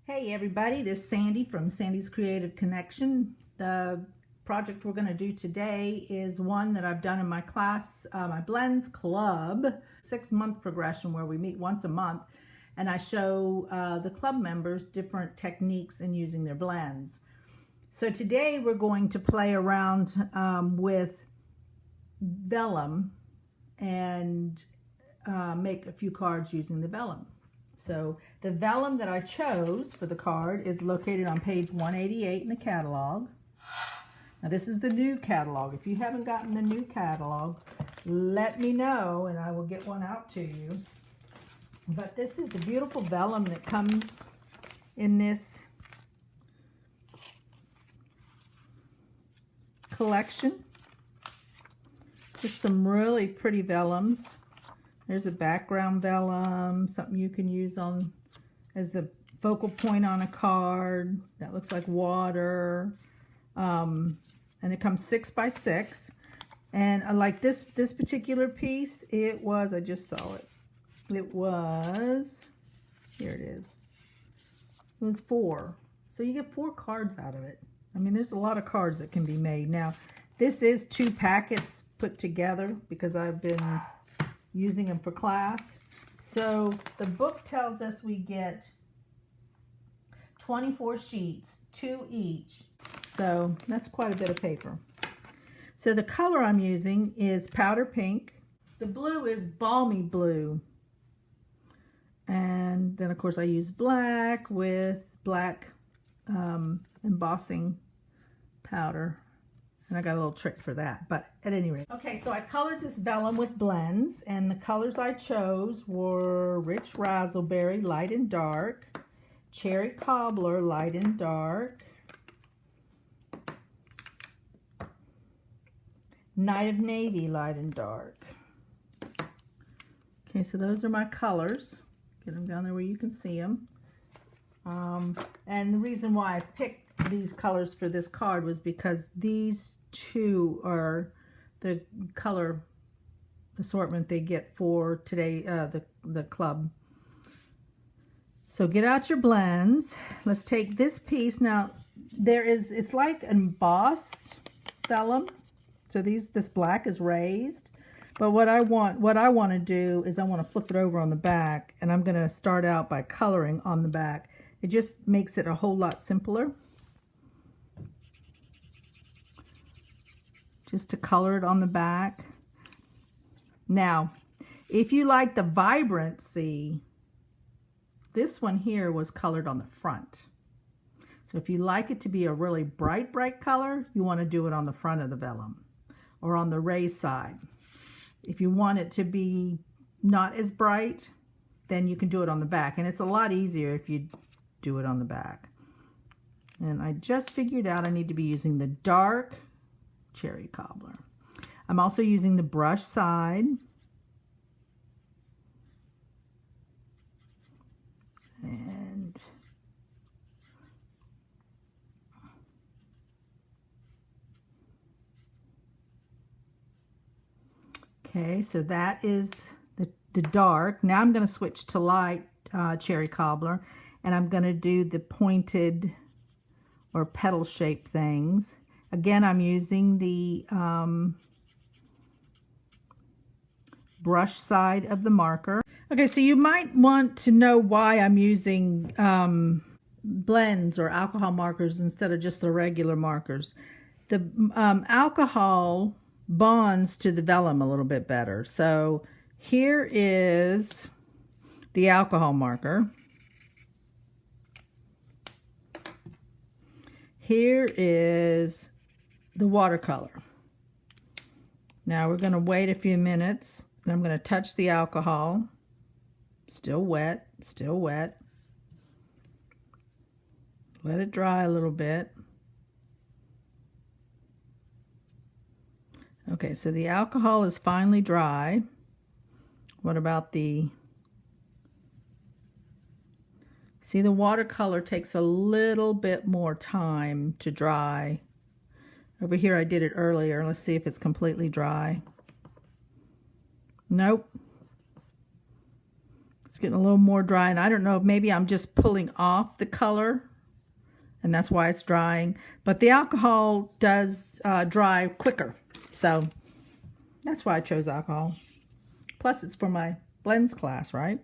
Hey everybody, this is Sandy from Sandy's Creative Connection. The project we're going to do today is one that I've done in my class, my Blends Club 6-month progression where we meet once a month and I show the club members different techniques in using their blends. So today we're going to play around with vellum and make a few cards using the vellum. So the vellum that I chose for the card is located on page 188 in the catalog. Now this is the new catalog. If you haven't gotten the new catalog, let me know and I will get one out to you. But this is the beautiful vellum that comes in this collection. Just some really pretty vellums. There's a background vellum, something you can use on as the focal point on a card. That looks like water. And it comes 6 by 6. And I like this particular piece. It was, I just saw it. It was, here it is. It was 4. So you get 4 cards out of it. I mean, there's a lot of cards that can be made. Now, this is 2 packets put together because I've been using them for class. So the book tells us we get 24 sheets, 2 each. So that's quite a bit of paper. So the color I'm using is powder pink. The blue is balmy blue. And then of course I use black with black embossing powder. And I got a little trick for that, but at any rate. Okay, so I colored this vellum with blends, and the colors I chose were Rich Razzleberry, light and dark, Cherry Cobbler, light and dark, Night of Navy, light and dark. Okay, so those are my colors. Get them down there where you can see them. And the reason why I picked these colors for this card was because these 2 are the color assortment they get for today, the club. So get out your blends. Let's take this piece. Now it's like embossed vellum. So this black is raised. But what I want to do is I want to flip it over on the back, and I'm going to start out by coloring on the back. It just makes it a whole lot simpler. Just to color it on the back. Now, if you like the vibrancy, this one here was colored on the front. So if you like it to be a really bright color, you want to do it on the front of the vellum or on the raised side. If you want it to be not as bright, then you can do it on the back. And it's a lot easier if you do it on the back. And I just figured out I need to be using the dark Cherry Cobbler. I'm also using the brush side. And okay, so that is the dark. Now I'm going to switch to light Cherry Cobbler, and I'm going to do the pointed or petal shaped things. Again, I'm using the brush side of the marker. Okay, so you might want to know why I'm using blends or alcohol markers instead of just the regular markers. The alcohol bonds to the vellum a little bit better. So here is the alcohol marker. Here is the watercolor. Now we're going to wait a few minutes. I'm going to touch the alcohol. Still wet, still wet. Let it dry a little bit. Okay, so the alcohol is finally dry. What about the... See, the watercolor takes a little bit more time to dry. Over here I did it earlier. Let's see if it's completely dry. Nope. It's getting a little more dry, and I don't know if maybe I'm just pulling off the color, and that's why it's drying. But the alcohol does dry quicker, so that's why I chose alcohol. Plus, it's for my blends class, right?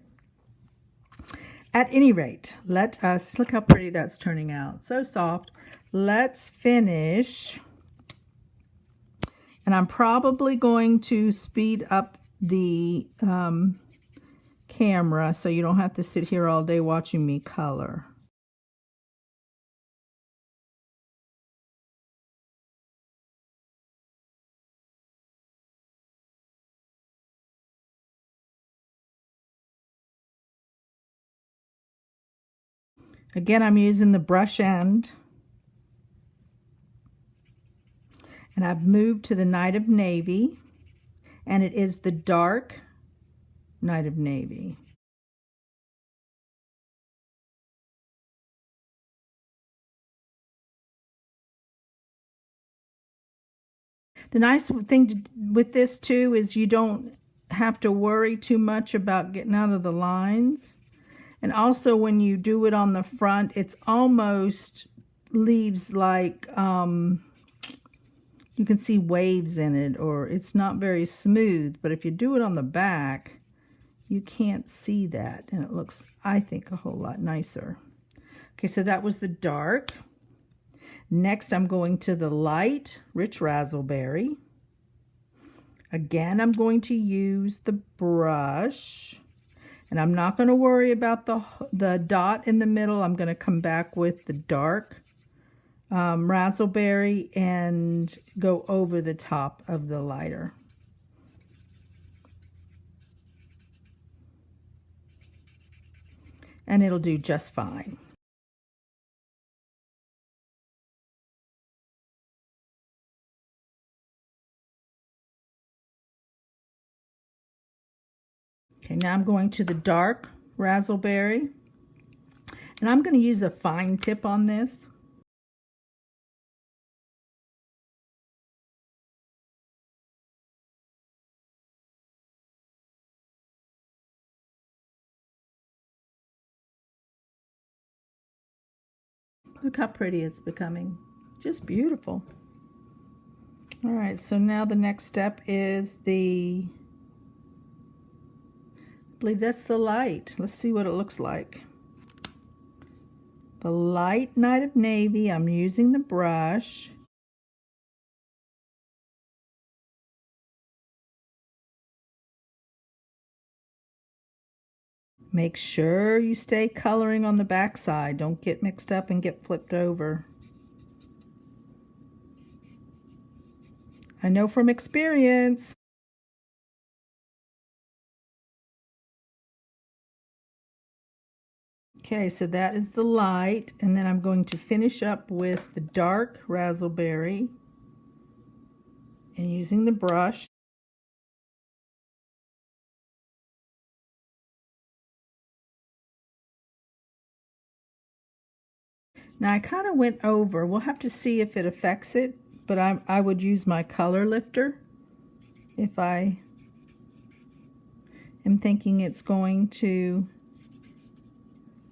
At any rate, let us, look how pretty that's turning out. So soft. Let's finish. And I'm probably going to speed up the camera so you don't have to sit here all day watching me color. Again, I'm using the brush end. And I've moved to the Night of Navy. And it is the dark Night of Navy. The nice thing with this too is you don't have to worry too much about getting out of the lines. And also when you do it on the front, it's almost leaves like you can see waves in it, or it's not very smooth. But if you do it on the back, you can't see that, and it looks, I think, a whole lot nicer. Okay, so that was the dark. Next, I'm going to the light, rich razzleberry. Again, I'm going to use the brush, and I'm not going to worry about the dot in the middle. I'm going to come back with the dark razzleberry and go over the top of the lighter. And it'll do just fine. Okay, now I'm going to the dark razzleberry, and I'm going to use a fine tip on this. Look how pretty it's becoming. Just beautiful. All right, so now the next step is I believe that's the light. Let's see what it looks like. The light Night of Navy. I'm using the brush. Make sure you stay coloring on the back side. Don't get mixed up and get flipped over. I know from experience. Okay, so that is the light, and then I'm going to finish up with the dark razzleberry and using the brush. Now I kind of went over. We'll have to see if it affects it, but I would use my color lifter if I am thinking it's going to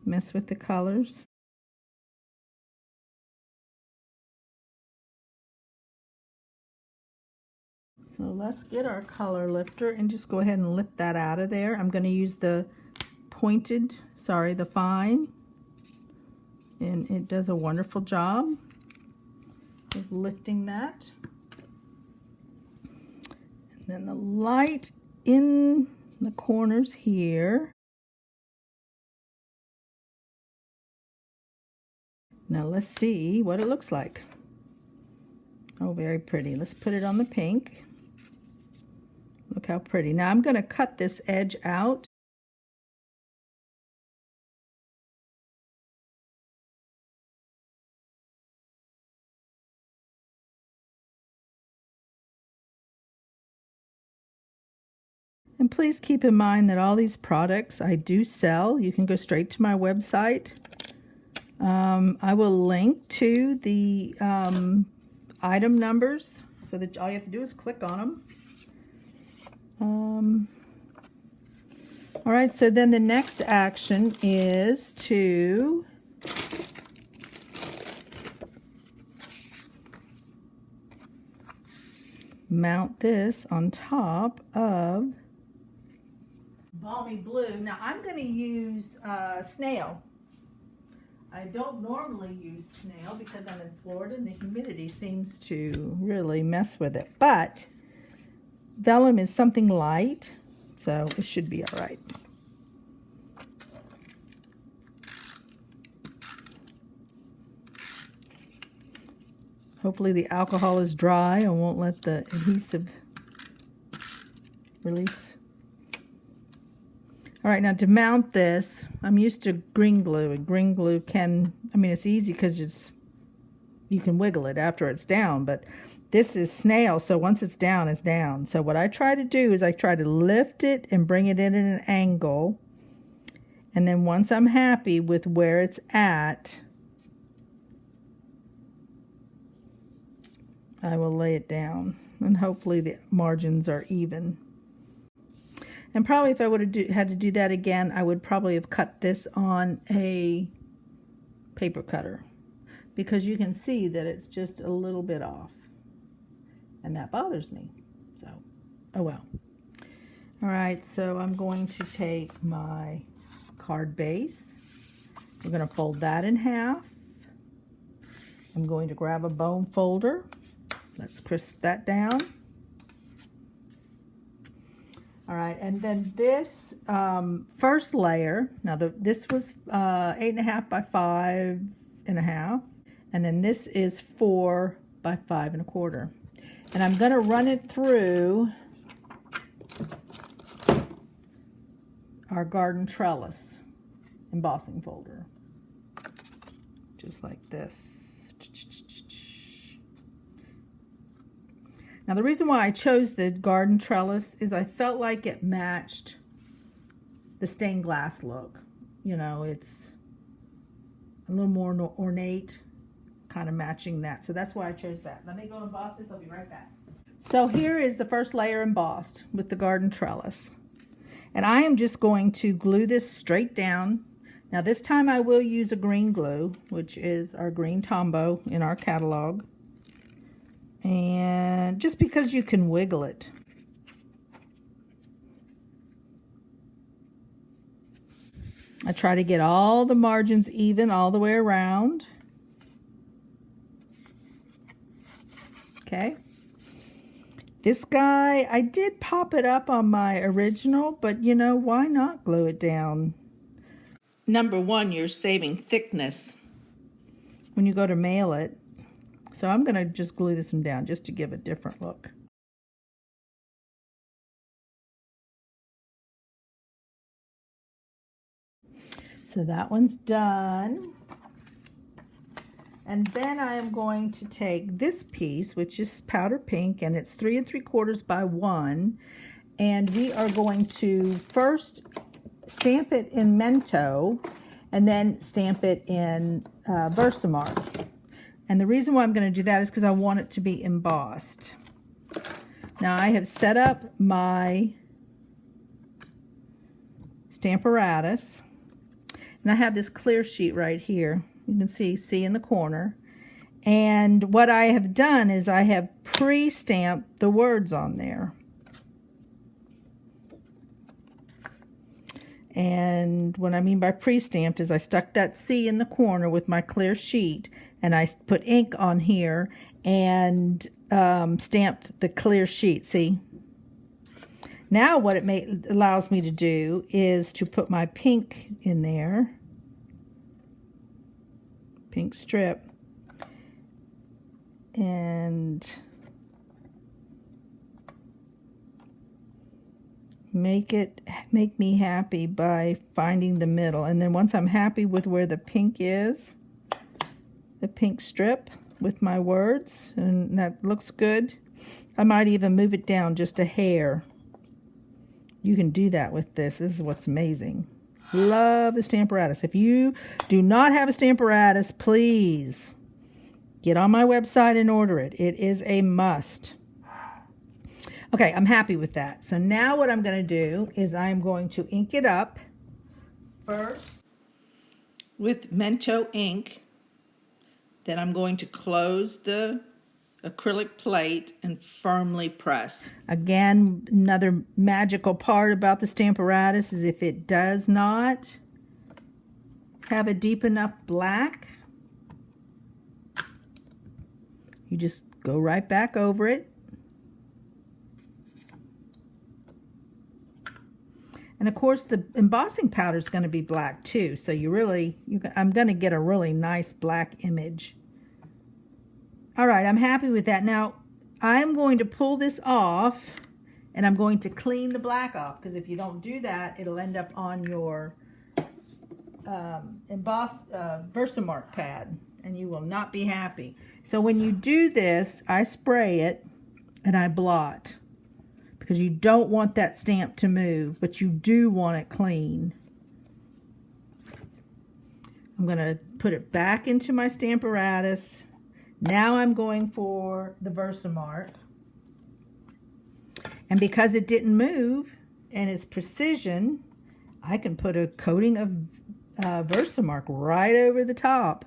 mess with the colors. So let's get our color lifter and just go ahead and lift that out of there. I'm going to use the the fine. And it does a wonderful job of lifting that. And then the light in the corners here. Now let's see what it looks like. Oh, very pretty. Let's put it on the pink. Look how pretty. Now I'm going to cut this edge out. And please keep in mind that all these products I do sell. You can go straight to my website. I will link to the item numbers so that all you have to do is click on them. All right, so then the next action is to mount this on top of Balmy Blue. Now I'm going to use snail. I don't normally use snail because I'm in Florida and the humidity seems to really mess with it. But vellum is something light, so it should be all right. Hopefully the alcohol is dry and won't let the adhesive release. All right, now to mount this, I'm used to green glue, and green glue can, I mean, it's easy because you can wiggle it after it's down, but this is snail, so once it's down, it's down. So what I try to do is I try to lift it and bring it in at an angle, and then once I'm happy with where it's at, I will lay it down, and hopefully the margins are even. And probably if I would have had to do that again, I would probably have cut this on a paper cutter, because you can see that it's just a little bit off, and that bothers me. So, oh well. All right, so I'm going to take my card base. We're going to fold that in half. I'm going to grab a bone folder. Let's crisp that down. All right, and then this first layer, now this was 8.5 by 5.5, and then this is 4 by 5 1/4. And I'm going to run it through our garden trellis embossing folder, just like this. Now the reason why I chose the garden trellis is I felt like it matched the stained glass look. You know, it's a little more ornate, kind of matching that. So that's why I chose that. Let me go emboss this. I'll be right back. So here is the first layer embossed with the garden trellis. And I am just going to glue this straight down. Now this time I will use a green glue, which is our green Tombow in our catalog. And just because you can wiggle it. I try to get all the margins even all the way around. Okay. This guy, I did pop it up on my original, but you know, why not glue it down? Number one, you're saving thickness when you go to mail it. So I'm going to just glue this one down just to give a different look. So that one's done. And then I am going to take this piece, which is powder pink, and it's 3 3/4 by 1. And we are going to first stamp it in Mento and then stamp it in Versamark. And the reason why I'm going to do that is because I want it to be embossed. Now I have set up my Stamparatus, and I have this clear sheet right here. You can see in the corner. And what I have done is I have pre-stamped the words on there. And what I mean by pre-stamped is I stuck that C in the corner with my clear sheet, and I put ink on here and stamped the clear sheet, see? Now what it allows me to do is to put my pink in there, pink strip, and make me happy by finding the middle. And then once I'm happy with where the pink is, the pink strip with my words, and that looks good, I might even move it down just a hair. You can do that with this. This is what's amazing. Love the Stamparatus. If you do not have a Stamparatus, please get on my website and order it. It is a must. Okay, I'm happy with that. So now what I'm going to do is I'm going to ink it up first with Mento ink. Then I'm going to close the acrylic plate and firmly press. Again, another magical part about the Stamparatus is if it does not have a deep enough black, you just go right back over it. And of course the embossing powder is going to be black too, so I'm going to get a really nice black image. All right, I'm happy with that. Now I'm going to pull this off and I'm going to clean the black off, because if you don't do that, it'll end up on your Versamark pad and you will not be happy. So when you do this, I spray it and I blot, because you don't want that stamp to move, but you do want it clean. I'm going to put it back into my Stamparatus. Now I'm going for the Versamark. And because it didn't move and it's precision, I can put a coating of Versamark right over the top.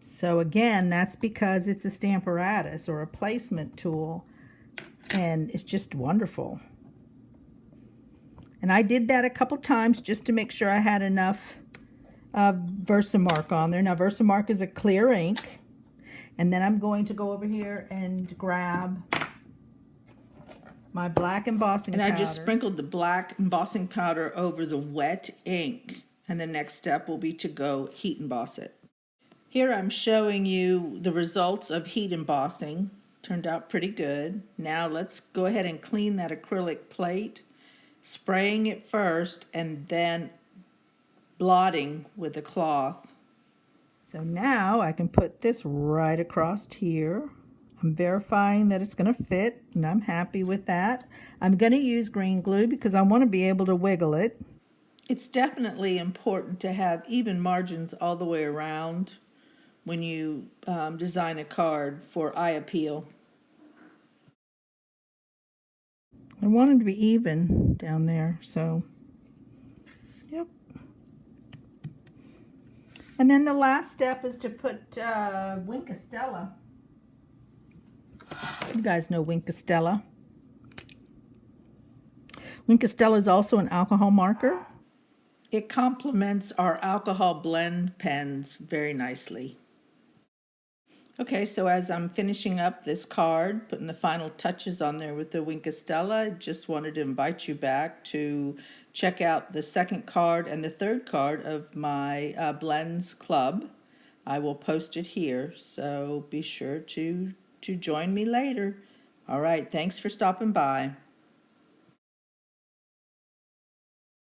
So again, that's because it's a Stamparatus or a placement tool, and it's just wonderful. And I did that a couple times just to make sure I had enough Versamark on there. Now Versamark is a clear ink, and then I'm going to go over here and grab my black embossing powder. And I just sprinkled the black embossing powder over the wet ink, and the next step will be to go heat emboss it. Here I'm showing you the results of heat embossing. Turned out pretty good. Now let's go ahead and clean that acrylic plate, spraying it first and then blotting with a cloth. So now I can put this right across here. I'm verifying that it's going to fit, and I'm happy with that. I'm going to use green glue because I want to be able to wiggle it. It's definitely important to have even margins all the way around when you design a card for eye appeal. I want it to be even down there, so yep. And then the last step is to put Winkostella. You guys know Winkostella. Winkostella is also an alcohol marker. It complements our alcohol blend pens very nicely. Okay, so as I'm finishing up this card, putting the final touches on there with the Winkostella, I just wanted to invite you back to check out the second card and the third card of my Blends Club. I will post it here, so be sure to join me later. All right, thanks for stopping by.